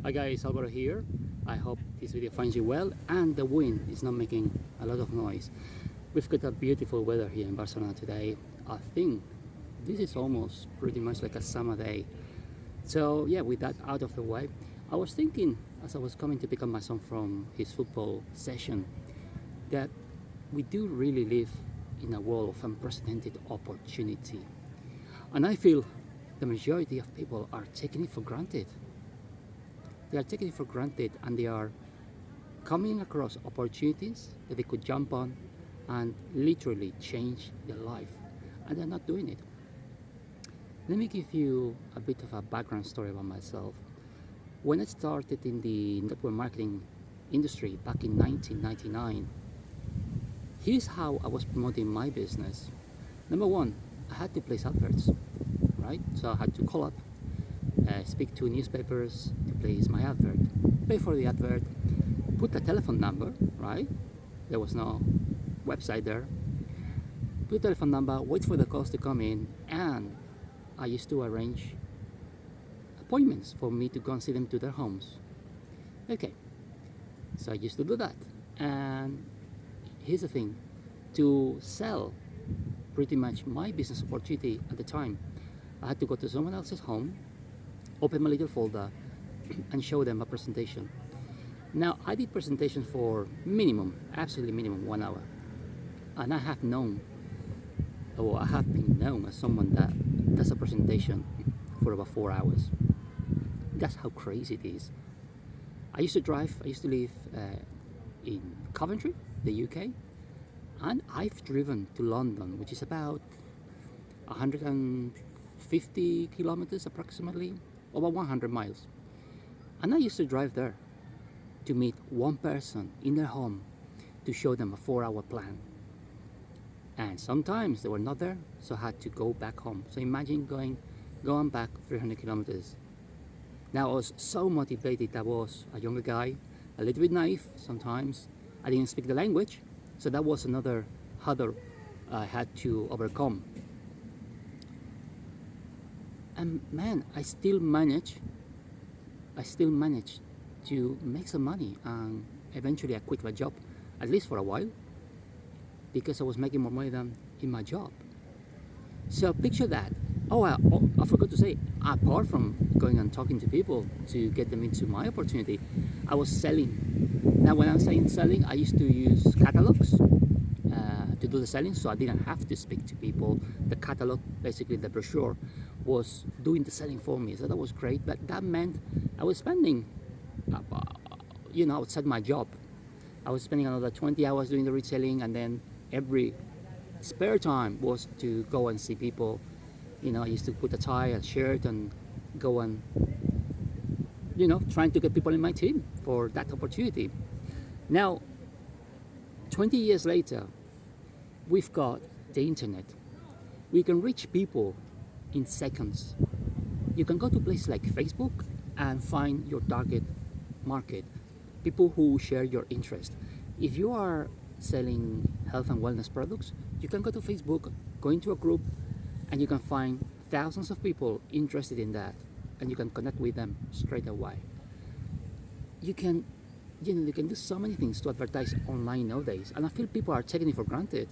Hi guys, Alvaro here. I hope this video finds you well and the wind is not making a lot of noise. We've got a beautiful weather here in Barcelona today. I think this is almost pretty much like a summer day. So yeah, with that out of the way, I was thinking as I was coming to pick up my son from his football session that we do really live in a world of unprecedented opportunity. And I feel the majority of people are taking it for granted. They are taking it for granted and they are coming across opportunities that they could jump on and literally change their life, and they're not doing it. Let me give you a bit of a background story about myself. When I started in the network marketing industry back in 1999, here's how I was promoting my business. Number one, I had to place adverts, right? So I had to call up, speak to newspapers to place my advert, pay for the advert, put a telephone number, right? There was no website there. Put a telephone number, wait for the calls to come in, and I used to arrange appointments for me to go and see them to their homes. Okay, so I used to do that. And here's the thing, to sell pretty much my business opportunity at the time, I had to go to someone else's home, open my little folder and show them a presentation. Now I did presentations for minimum, absolutely minimum 1 hour. And I have been known as someone that does a presentation for about 4 hours. That's how crazy it is. I used to live in Coventry, the UK, and I've driven to London, which is about 150 kilometers approximately, over 100 miles. And I used to drive there to meet one person in their home to show them a 4-hour plan. And sometimes they were not there, so I had to go back home. So imagine going back 300 kilometers. Now I was so motivated. I was a younger guy, a little bit naive sometimes. I didn't speak the language, so that was another hurdle I had to overcome. And man, I still managed to make some money, and eventually I quit my job, at least for a while, because I was making more money than in my job. So picture that. I forgot to say, apart from going and talking to people to get them into my opportunity, I was selling. Now when I'm saying selling, I used to use catalogs to do the selling, so I didn't have to speak to people. The catalog, basically the brochure, was doing the selling for me, so that was great. But that meant I was spending, outside my job, I was spending another 20 hours doing the retailing, and then every spare time was to go and see people. I used to put a tie and shirt and go and, trying to get people in my team for that opportunity. Now, 20 years later, we've got the internet. We can reach people in seconds. You can go to places like Facebook and find your target market, people who share your interest. If you are selling health and wellness products, you can go to Facebook, go into a group, and you can find thousands of people interested in that, and you can connect with them straight away. You can do so many things to advertise online nowadays, and I feel people are taking it for granted.